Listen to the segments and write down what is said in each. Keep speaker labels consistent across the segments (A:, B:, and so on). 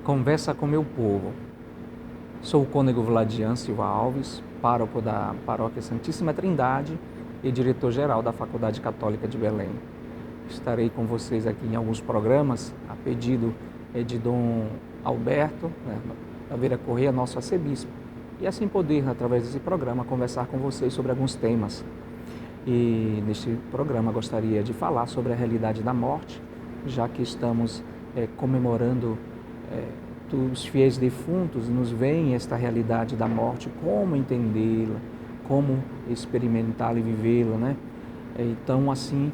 A: Conversa com meu povo. Sou o cônego Vladian Silva Alves, pároco da Paróquia Santíssima Trindade e diretor-geral da Faculdade Católica de Belém. Estarei com vocês aqui em alguns programas, a pedido de Dom Alberto, Taveira Correia, nosso arcebispo, e assim poder, através desse programa, conversar com vocês sobre alguns temas. E neste programa gostaria de falar sobre a realidade da morte, já que estamos comemorando os fiéis defuntos, nos veem esta realidade da morte, como entendê-la, como experimentá-la e vivê-la, né? Então, assim,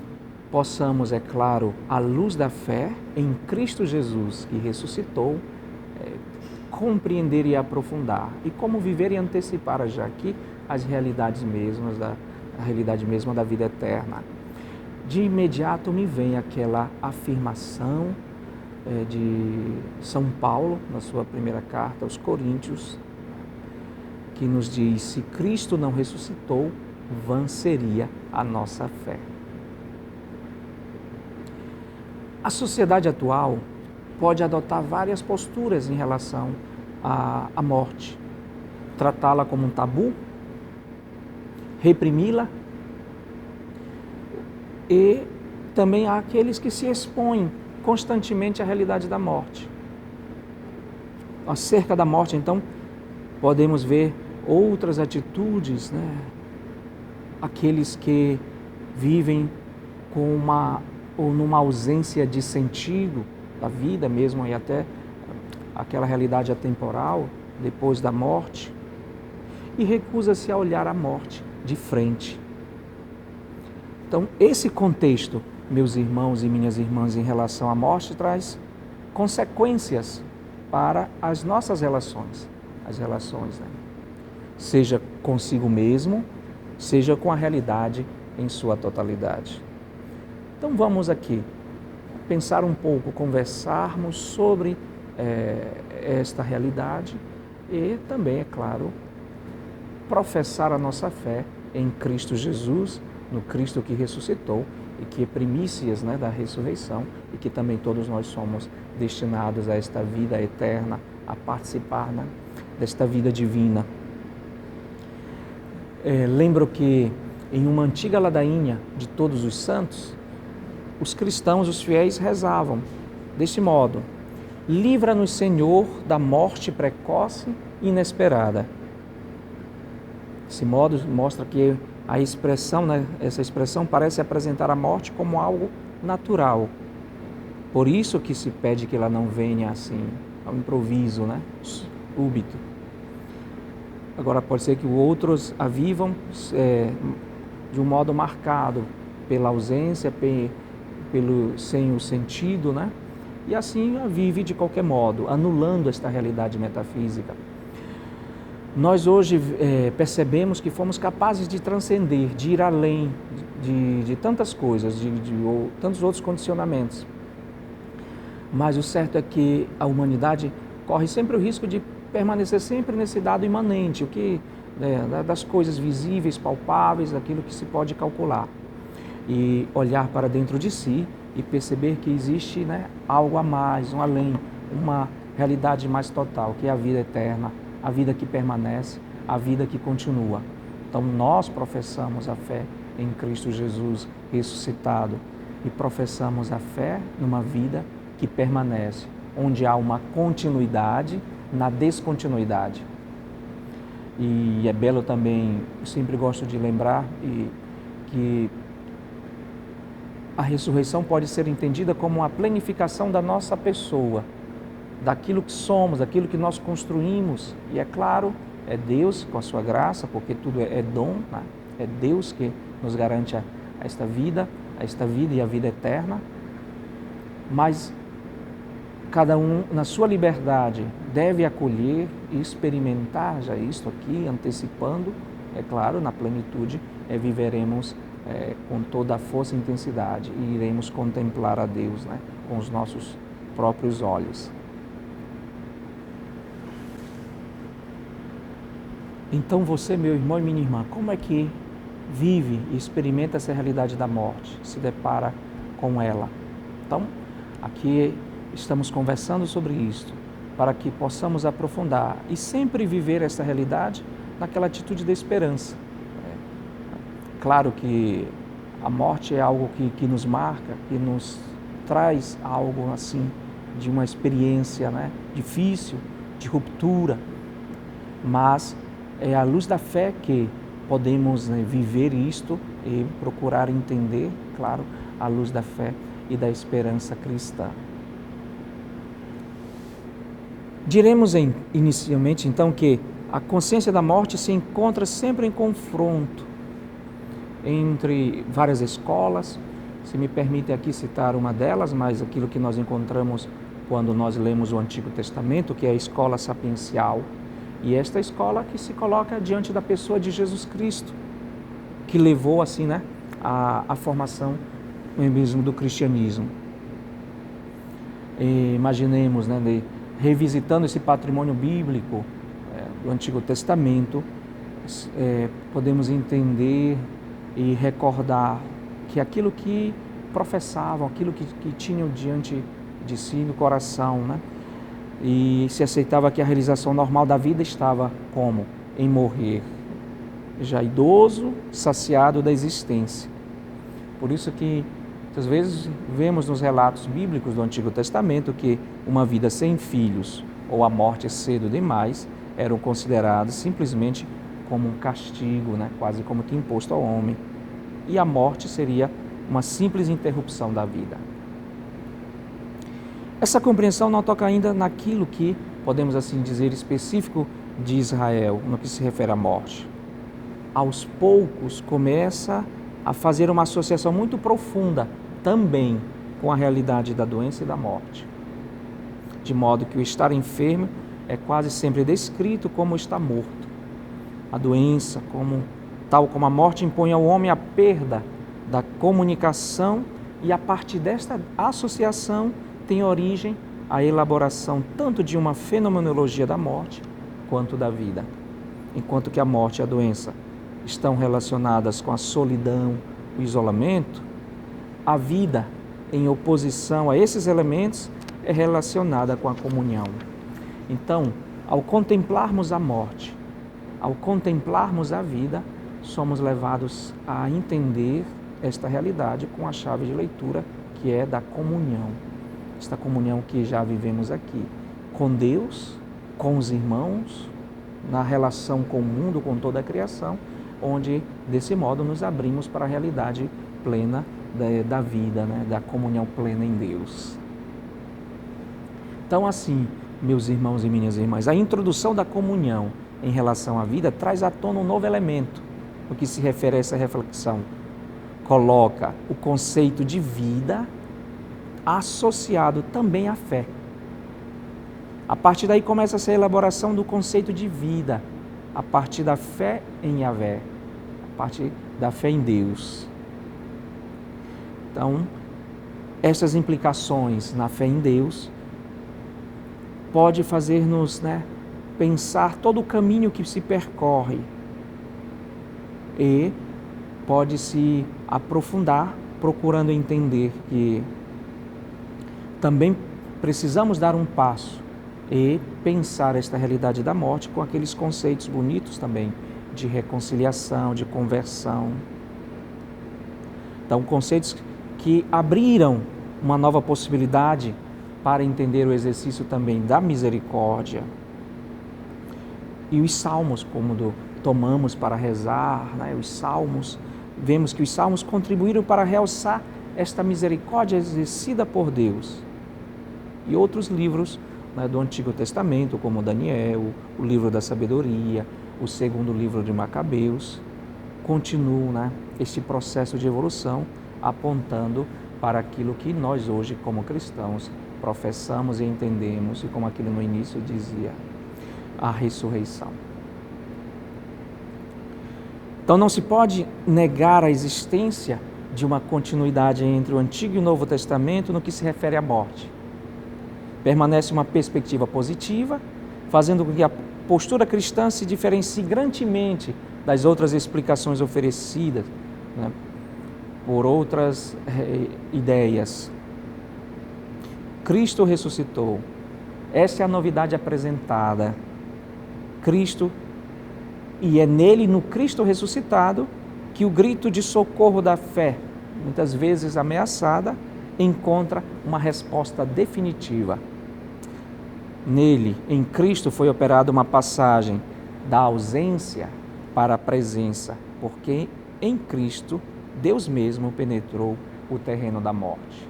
A: possamos, é claro, à luz da fé em Cristo Jesus, que ressuscitou, compreender e aprofundar, e como viver e antecipar já aqui as realidades mesmas, a realidade mesma da vida eterna. De imediato me vem aquela afirmação de São Paulo, na sua primeira carta aos Coríntios, que nos diz: se Cristo não ressuscitou, vã seria a nossa fé. A sociedade atual pode adotar várias posturas em relação à morte, tratá-la como um tabu, reprimi-la, e também há aqueles que se expõem constantemente à realidade da morte. Acerca da morte, então, podemos ver outras atitudes, né? Aqueles que vivem com numa ausência de sentido da vida mesmo, e até aquela realidade atemporal depois da morte, e recusa-se a olhar a morte de frente. Então, esse contexto, meus irmãos e minhas irmãs, em relação à morte, traz consequências para as nossas relações. As relações, né? Seja consigo mesmo, seja com a realidade em sua totalidade. Então vamos aqui pensar um pouco, conversarmos sobre esta realidade e também, é claro, professar a nossa fé em Cristo Jesus, no Cristo que ressuscitou e que é primícias, né, da ressurreição, e que também todos nós somos destinados a esta vida eterna, a participar, né, desta vida divina. Lembro que em uma antiga ladainha de Todos os Santos, os cristãos, os fiéis, rezavam deste modo: livra-nos, Senhor, da morte precoce e inesperada. Esse modo mostra que a expressão, né, essa expressão parece apresentar a morte como algo natural. Por isso que se pede que ela não venha assim, ao improviso, né, súbito. Agora pode ser que outros a vivam de um modo marcado pela ausência, sem o sentido, né? E assim a vive de qualquer modo, anulando esta realidade metafísica. Nós hoje percebemos que fomos capazes de transcender, de ir além de tantas coisas, de tantos outros condicionamentos. Mas o certo é que a humanidade corre sempre o risco de permanecer sempre nesse dado imanente, o que das coisas visíveis, palpáveis, daquilo que se pode calcular. E olhar para dentro de si e perceber que existe, né, algo a mais, um além, uma realidade mais total, que é a vida eterna, a vida que permanece, a vida que continua. Então nós professamos a fé em Cristo Jesus ressuscitado e professamos a fé numa vida que permanece, onde há uma continuidade na descontinuidade. E é belo também, eu sempre gosto de lembrar que a ressurreição pode ser entendida como a planificação da nossa pessoa, daquilo que somos, daquilo que nós construímos. E é claro, é Deus com a sua graça, porque tudo é dom, né? É Deus que nos garante esta vida e a vida eterna. Mas cada um, na sua liberdade, deve acolher e experimentar já isto aqui, antecipando, é claro, na plenitude, viveremos com toda a força e intensidade e iremos contemplar a Deus, né, com os nossos próprios olhos. Então você, meu irmão e minha irmã, como é que vive e experimenta essa realidade da morte, se depara com ela? Então, aqui estamos conversando sobre isto, para que possamos aprofundar e sempre viver essa realidade naquela atitude de esperança. Claro que a morte é algo que nos marca, que nos traz algo assim, de uma experiência, né, difícil, de ruptura, mas é à luz da fé que podemos, né, viver isto e procurar entender, claro, à luz da fé e da esperança cristã. Diremos inicialmente, então, que a consciência da morte se encontra sempre em confronto entre várias escolas. Se me permite aqui citar uma delas, mas aquilo que nós encontramos quando nós lemos o Antigo Testamento, que é a escola sapiencial, e esta escola que se coloca diante da pessoa de Jesus Cristo, que levou assim, né, a formação mesmo do cristianismo. E imaginemos, né, revisitando esse patrimônio bíblico do Antigo Testamento, podemos entender e recordar que aquilo que professavam, aquilo que tinham diante de si no coração, né? E se aceitava que a realização normal da vida estava como? Em morrer, já idoso, saciado da existência. Por isso que, às vezes, vemos nos relatos bíblicos do Antigo Testamento que uma vida sem filhos ou a morte cedo demais eram considerados simplesmente como um castigo, né? Quase como que imposto ao homem. E a morte seria uma simples interrupção da vida. Essa compreensão não toca ainda naquilo que, podemos assim dizer, específico de Israel, no que se refere à morte. Aos poucos começa a fazer uma associação muito profunda também com a realidade da doença e da morte. De modo que o estar enfermo é quase sempre descrito como estar morto. A doença, tal como a morte, impõe ao homem a perda da comunicação e a partir desta associação tem origem a elaboração tanto de uma fenomenologia da morte quanto da vida. Enquanto que a morte e a doença estão relacionadas com a solidão, o isolamento, a vida, em oposição a esses elementos, é relacionada com a comunhão. Então, ao contemplarmos a morte, ao contemplarmos a vida, somos levados a entender esta realidade com a chave de leitura que é da comunhão. Esta comunhão que já vivemos aqui, com Deus, com os irmãos, na relação com o mundo, com toda a criação, onde, desse modo, nos abrimos para a realidade plena da vida, né? Da comunhão plena em Deus. Então, assim, meus irmãos e minhas irmãs, a introdução da comunhão em relação à vida traz à tona um novo elemento no que se refere a essa reflexão. Coloca o conceito de vida associado também à fé. A partir daí começa essa elaboração do conceito de vida, a partir da fé em Yahvé, a partir da fé em Deus. Então, essas implicações na fé em Deus pode fazer-nos, né, pensar todo o caminho que se percorre e pode se aprofundar procurando entender que também precisamos dar um passo e pensar esta realidade da morte com aqueles conceitos bonitos também de reconciliação, de conversão. Então, conceitos que abriram uma nova possibilidade para entender o exercício também da misericórdia. E os salmos, como tomamos para rezar, né? Os salmos, vemos que os salmos contribuíram para realçar esta misericórdia exercida por Deus. E outros livros, né, do Antigo Testamento, como Daniel, o livro da sabedoria, o segundo livro de Macabeus, continuam, né, este processo de evolução apontando para aquilo que nós hoje, como cristãos, professamos e entendemos, e como aquilo no início dizia, a ressurreição. Então não se pode negar a existência de uma continuidade entre o Antigo e o Novo Testamento no que se refere à morte. Permanece uma perspectiva positiva, fazendo com que a postura cristã se diferencie grandemente das outras explicações oferecidas, né, por outras ideias. Cristo ressuscitou. Essa é a novidade apresentada. Cristo, e é nele, no Cristo ressuscitado, que o grito de socorro da fé, muitas vezes ameaçada, encontra uma resposta definitiva. Nele, em Cristo, foi operada uma passagem da ausência para a presença, porque em Cristo, Deus mesmo penetrou o terreno da morte.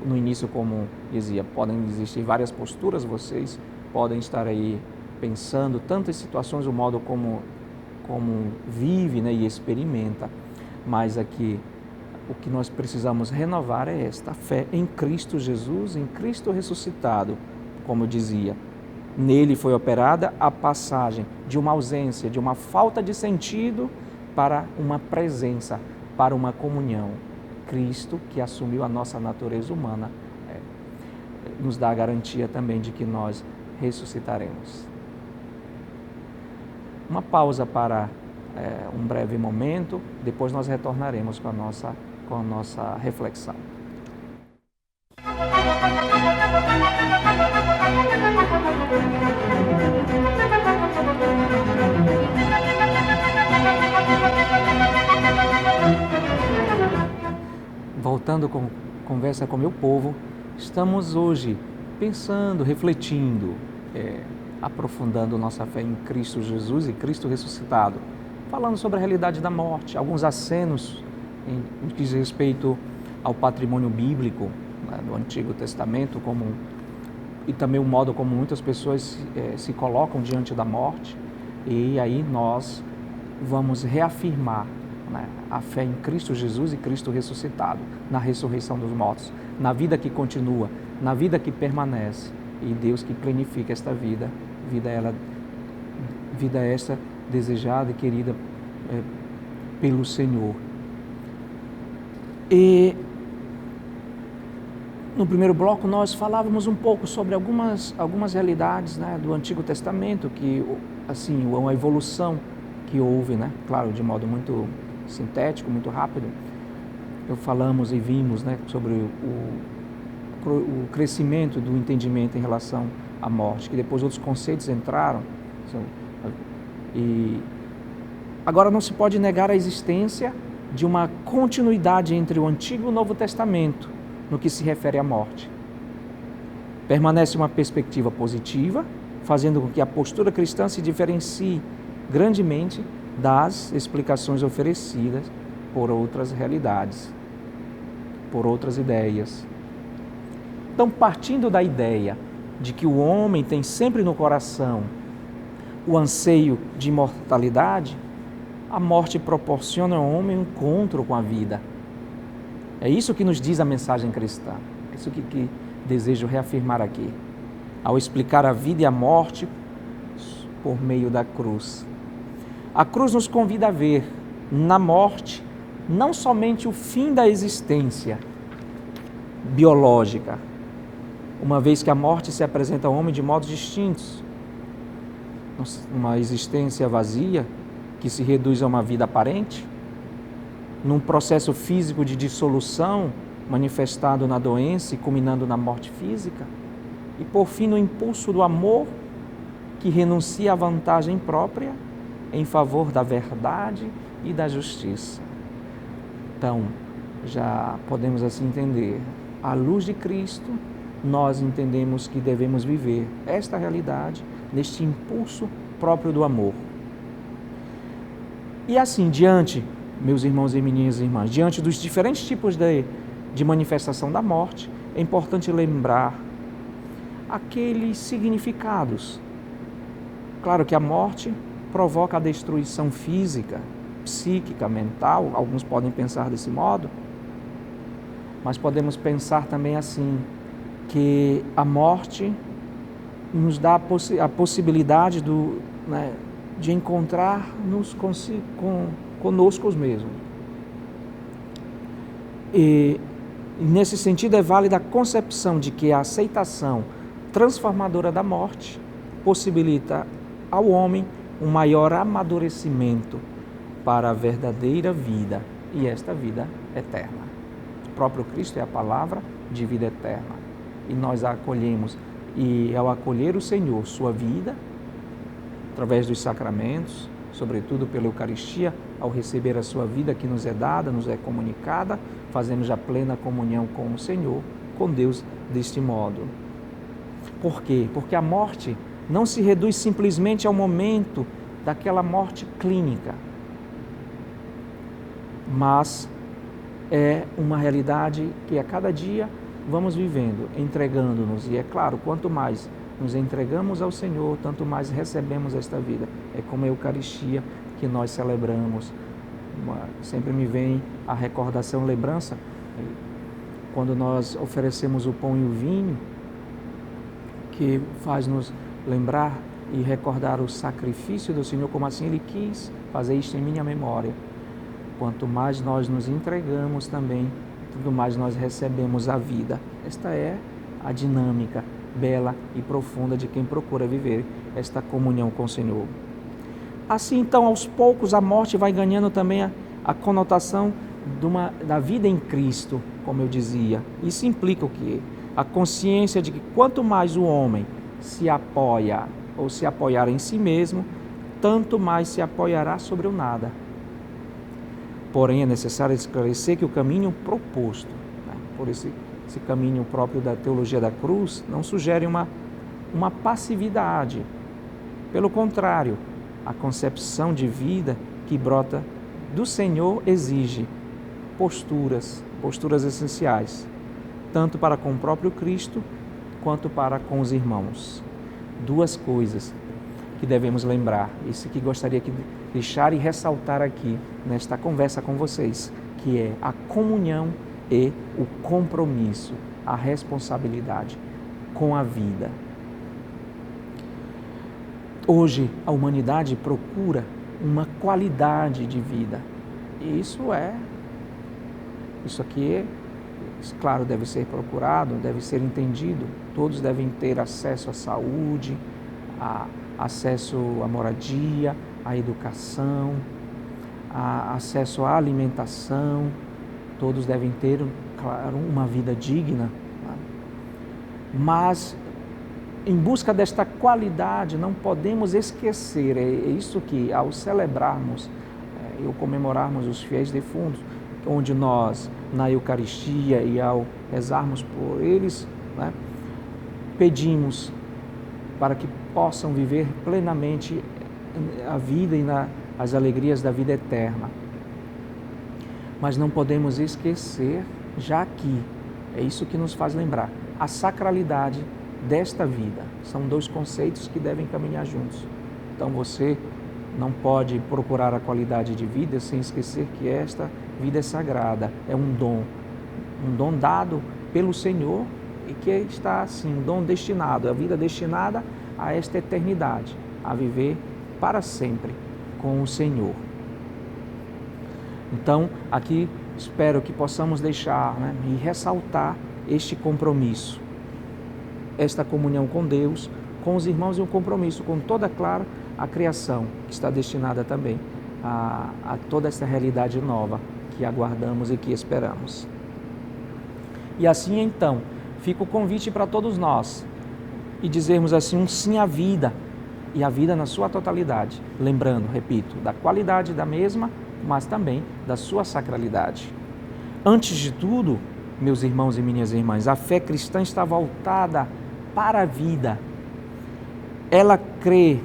A: No início, como dizia, podem existir várias posturas, vocês podem estar aí pensando tantas situações, o modo como vive, né, e experimenta, mas aqui o que nós precisamos renovar é esta fé em Cristo Jesus, em Cristo ressuscitado, como eu dizia. Nele foi operada a passagem de uma ausência, de uma falta de sentido para uma presença, para uma comunhão. Cristo, que assumiu a nossa natureza humana, nos dá a garantia também de que nós ressuscitaremos. Uma pausa para um breve momento, depois nós retornaremos com a nossa reflexão. Voltando com conversa com meu povo, estamos hoje pensando, refletindo, aprofundando nossa fé em Cristo Jesus e Cristo ressuscitado, falando sobre a realidade da morte, alguns acenos em que diz respeito ao patrimônio bíblico, né, do Antigo Testamento, e também o modo como muitas pessoas se colocam diante da morte, e aí nós vamos reafirmar, né, a fé em Cristo Jesus e Cristo ressuscitado, na ressurreição dos mortos, na vida que continua, na vida que permanece, e Deus que planifica esta vida esta desejada e querida pelo Senhor. E no primeiro bloco nós falávamos um pouco sobre algumas realidades, né, do Antigo Testamento, que assim, uma evolução que houve, né, claro, de modo muito sintético, muito rápido. Falamos e vimos, né, sobre o crescimento do entendimento em relação à morte, que depois outros conceitos entraram. E agora não se pode negar a existência de uma continuidade entre o Antigo e o Novo Testamento no que se refere à morte. Permanece uma perspectiva positiva, fazendo com que a postura cristã se diferencie grandemente das explicações oferecidas por outras realidades, por outras ideias. Então, partindo da ideia de que o homem tem sempre no coração o anseio de imortalidade, a morte proporciona ao homem um encontro com a vida. É isso que nos diz a mensagem cristã, é isso que desejo reafirmar aqui, ao explicar a vida e a morte por meio da cruz. A cruz nos convida a ver na morte não somente o fim da existência biológica, uma vez que a morte se apresenta ao homem de modos distintos, uma existência vazia que se reduz a uma vida aparente, num processo físico de dissolução manifestado na doença e culminando na morte física, e por fim no impulso do amor que renuncia à vantagem própria em favor da verdade e da justiça. Então, já podemos assim entender, à luz de Cristo, nós entendemos que devemos viver esta realidade neste impulso próprio do amor. E assim, meus irmãos e minhas irmãs, diante dos diferentes tipos de manifestação da morte, é importante lembrar aqueles significados. Claro que a morte provoca a destruição física, psíquica, mental, alguns podem pensar desse modo, mas podemos pensar também assim, que a morte nos dá a possibilidade de encontrar-nos conosco mesmos. E nesse sentido é válida a concepção de que a aceitação transformadora da morte possibilita ao homem um maior amadurecimento para a verdadeira vida, e esta vida eterna. O próprio Cristo é a palavra de vida eterna, e nós a acolhemos E ao acolher o Senhor, sua vida, através dos sacramentos, sobretudo pela Eucaristia, ao receber a sua vida que nos é dada, nos é comunicada, fazemos a plena comunhão com o Senhor, com Deus, deste modo. Por quê? Porque a morte não se reduz simplesmente ao momento daquela morte clínica, mas é uma realidade que a cada dia vamos vivendo, entregando-nos. E é claro, quanto mais nos entregamos ao Senhor, tanto mais recebemos esta vida. É como a Eucaristia que nós celebramos. Sempre me vem a recordação, lembrança, quando nós oferecemos o pão e o vinho, que faz-nos lembrar e recordar o sacrifício do Senhor, como assim Ele quis fazer isto em minha memória. Quanto mais nós nos entregamos também, tanto mais nós recebemos a vida. Esta é a dinâmica bela e profunda de quem procura viver esta comunhão com o Senhor. Assim, então, aos poucos, a morte vai ganhando também a conotação da vida em Cristo, como eu dizia. Isso implica o quê? A consciência de que quanto mais o homem se apoia ou se apoiar em si mesmo, tanto mais se apoiará sobre o nada. Porém, é necessário esclarecer que o caminho proposto, por esse caminho próprio da teologia da cruz, não sugere uma passividade. Pelo contrário, a concepção de vida que brota do Senhor exige posturas essenciais, tanto para com o próprio Cristo, quanto para com os irmãos. Duas coisas que devemos lembrar, isso que gostaria de deixar e ressaltar aqui nesta conversa com vocês, que é a comunhão e o compromisso, a responsabilidade com a vida. Hoje, a humanidade procura uma qualidade de vida. E isso aqui, claro, deve ser procurado, deve ser entendido. Todos devem ter acesso à saúde, acesso à moradia, à educação, acesso à alimentação. Todos devem ter, claro, uma vida digna. Mas, em busca desta qualidade, não podemos esquecer, é isso que, ao celebrarmos ou comemorarmos os fiéis defuntos, onde nós, na Eucaristia e ao rezarmos por eles, pedimos para que possam viver plenamente a vida e as alegrias da vida eterna. Mas não podemos esquecer, já que é isso que nos faz lembrar, a sacralidade desta vida. São dois conceitos que devem caminhar juntos. Então você não pode procurar a qualidade de vida sem esquecer que esta vida é sagrada, é um dom dado pelo Senhor e que está assim, um dom destinado, a vida destinada a esta eternidade, a viver para sempre com o Senhor. Então, aqui espero que possamos deixar e ressaltar este compromisso, esta comunhão com Deus, com os irmãos e um compromisso com toda, claro, a criação, que está destinada também a toda essa realidade nova que aguardamos e que esperamos. E assim, então, fica o convite para todos nós e dizermos assim um sim à vida, e a vida na sua totalidade, lembrando, repito, da qualidade da mesma, mas também da sua sacralidade. Antes de tudo, meus irmãos e minhas irmãs, a fé cristã está voltada para a vida. Ela crê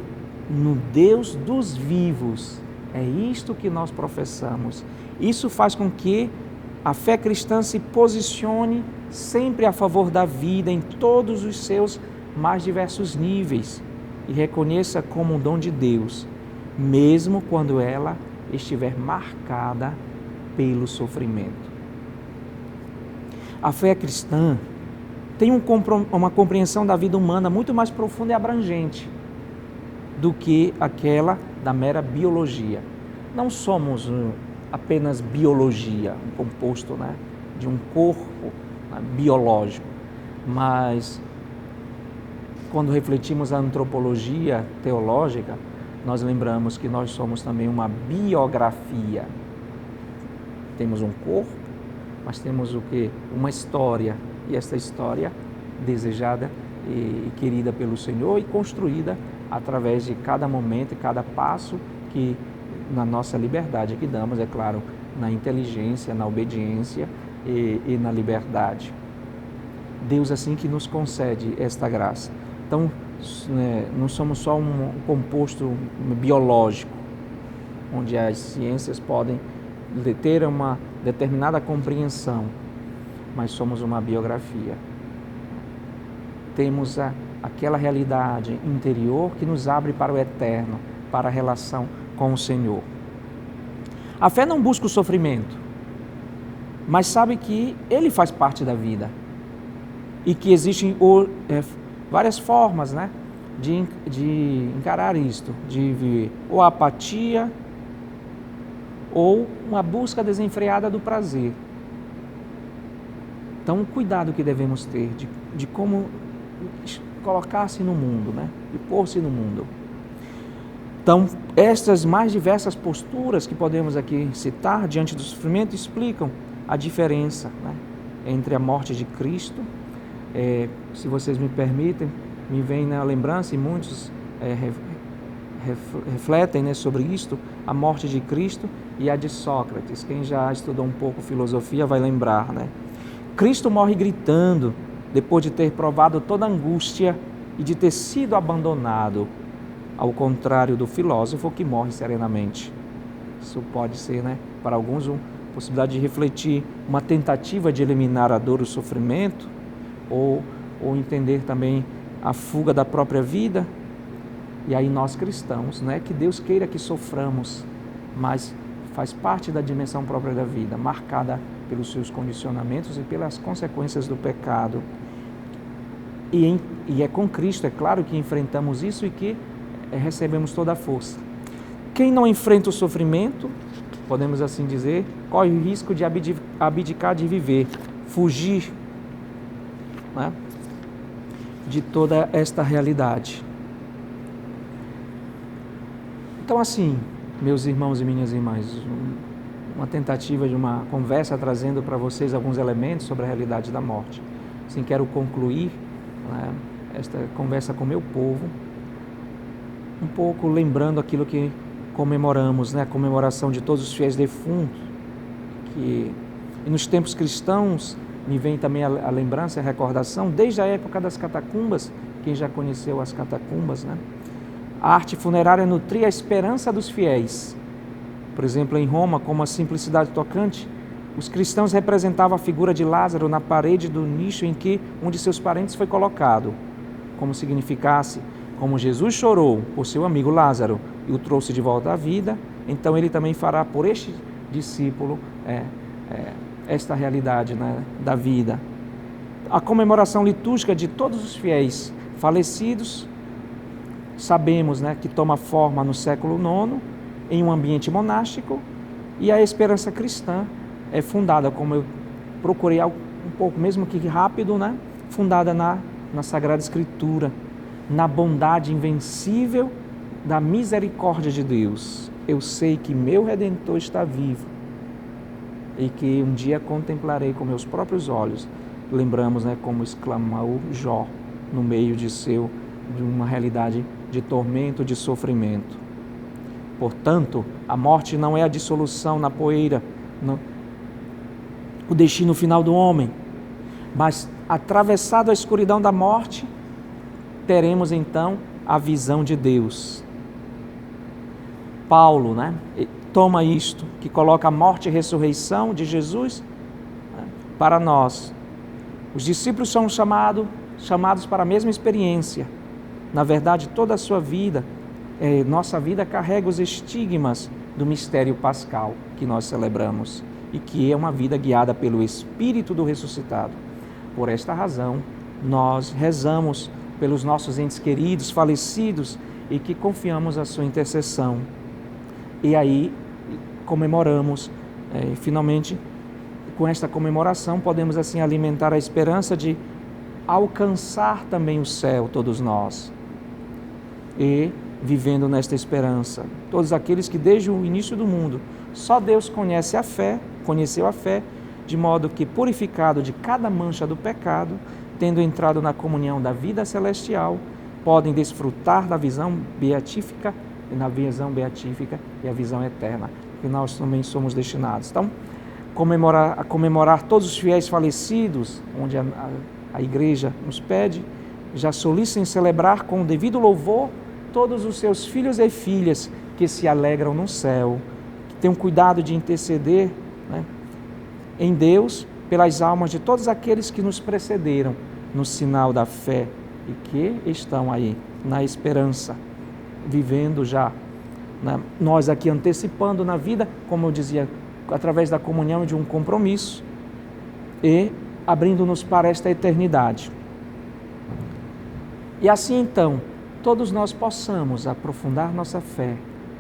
A: no Deus dos vivos. É isto que nós professamos. Isso faz com que a fé cristã se posicione sempre a favor da vida em todos os seus mais diversos níveis e reconheça como um dom de Deus, mesmo quando ela estiver marcada pelo sofrimento. A fé cristã tem uma compreensão da vida humana muito mais profunda e abrangente do que aquela da mera biologia. Não somos apenas biologia, um composto de um corpo biológico, mas quando refletimos a antropologia teológica, nós lembramos que nós somos também uma biografia. Temos um corpo, mas temos o quê? Uma história, e esta história desejada e querida pelo Senhor e construída através de cada momento e cada passo que na nossa liberdade que damos, é claro, na inteligência, na obediência e na liberdade. Deus assim que nos concede esta graça. Então, não somos só um composto biológico, onde as ciências podem ter uma determinada compreensão, mas somos uma biografia. Temos aquela realidade interior que nos abre para o eterno, para a relação com o Senhor. A fé não busca o sofrimento, mas sabe que ele faz parte da vida e que existem várias formas, né, de encarar isto, de viver ou a apatia ou uma busca desenfreada do prazer. Então, o cuidado que devemos ter de como colocar-se no mundo, né, e pôr-se no mundo. Então, estas mais diversas posturas que podemos aqui citar diante do sofrimento explicam a diferença, né, entre a morte de Cristo. Se vocês me permitem, me vem na lembrança, e muitos refletem, né, sobre isto, a morte de Cristo e a de Sócrates. Quem já estudou um pouco filosofia vai lembrar, né? Cristo morre gritando, depois de ter provado toda a angústia e de ter sido abandonado, ao contrário do filósofo que morre serenamente. Isso pode ser, né, para alguns, uma possibilidade de refletir uma tentativa de eliminar a dor e o sofrimento, ou entender também a fuga da própria vida. E aí nós cristãos, né, que Deus queira que soframos, mas faz parte da dimensão própria da vida, marcada pelos seus condicionamentos e pelas consequências do pecado. E é com Cristo, é claro, que enfrentamos isso e que recebemos toda a força. Quem não enfrenta o sofrimento, podemos assim dizer, corre o risco de abdicar de viver, fugir, né, de toda esta realidade. Então, assim, meus irmãos e minhas irmãs, uma tentativa de uma conversa trazendo para vocês alguns elementos sobre a realidade da morte. Assim, quero concluir, né, esta conversa com o meu povo, um pouco lembrando aquilo que comemoramos, né, a comemoração de todos os fiéis defuntos, e nos tempos cristãos me vem também a lembrança, a recordação, desde a época das catacumbas, quem já conheceu as catacumbas, né? A arte funerária nutria a esperança dos fiéis. Por exemplo, em Roma, com uma simplicidade tocante, os cristãos representavam a figura de Lázaro na parede do nicho em que um de seus parentes foi colocado, como significasse, como Jesus chorou por seu amigo Lázaro e o trouxe de volta à vida, então ele também fará por este discípulo esta realidade, né, da vida. A comemoração litúrgica de todos os fiéis falecidos, sabemos, né, que toma forma no século IX, em um ambiente monástico, e a esperança cristã é fundada, como eu procurei um pouco, mesmo que rápido, né, fundada na Sagrada Escritura, na bondade invencível da misericórdia de Deus. Eu sei que meu Redentor está vivo e que um dia contemplarei com meus próprios olhos. Lembramos, né, como exclamou Jó no meio de uma realidade de tormento, de sofrimento. Portanto, a morte não é a dissolução na poeira, o destino final do homem, mas atravessado a escuridão da morte, teremos então a visão de Deus. Paulo, né, toma isto, que coloca a morte e a ressurreição de Jesus, né, para nós. Os discípulos são chamados para a mesma experiência. Na verdade, toda a sua vida, nossa vida carrega os estigmas do mistério pascal que nós celebramos e que é uma vida guiada pelo Espírito do ressuscitado. Por esta razão, nós rezamos pelos nossos entes queridos, falecidos, e que confiamos a sua intercessão. E aí comemoramos, finalmente, com esta comemoração, podemos assim alimentar a esperança de alcançar também o céu, todos nós. E vivendo nesta esperança, todos aqueles que desde o início do mundo, só Deus conheceu a fé, de modo que, purificado de cada mancha do pecado, tendo entrado na comunhão da vida celestial, podem desfrutar da visão beatífica e a visão eterna, que nós também somos destinados. Então, comemorar todos os fiéis falecidos, onde a igreja nos pede, já solicitem celebrar com o devido louvor todos os seus filhos e filhas que se alegram no céu, que tenham cuidado de interceder, né, em Deus pelas almas de todos aqueles que nos precederam no sinal da fé e que estão aí na esperança, vivendo já, né, nós aqui antecipando na vida, como eu dizia, através da comunhão de um compromisso e abrindo-nos para esta eternidade. E assim então, todos nós possamos aprofundar nossa fé,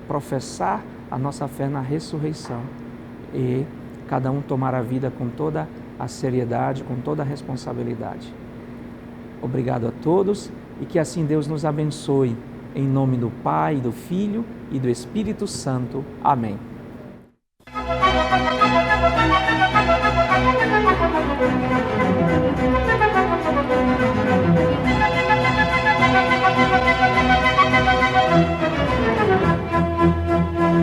A: professar a nossa fé na ressurreição e cada um tomar a vida com toda a seriedade, com toda a responsabilidade. Obrigado a todos e que assim Deus nos abençoe. Em nome do Pai, do Filho e do Espírito Santo. Amém.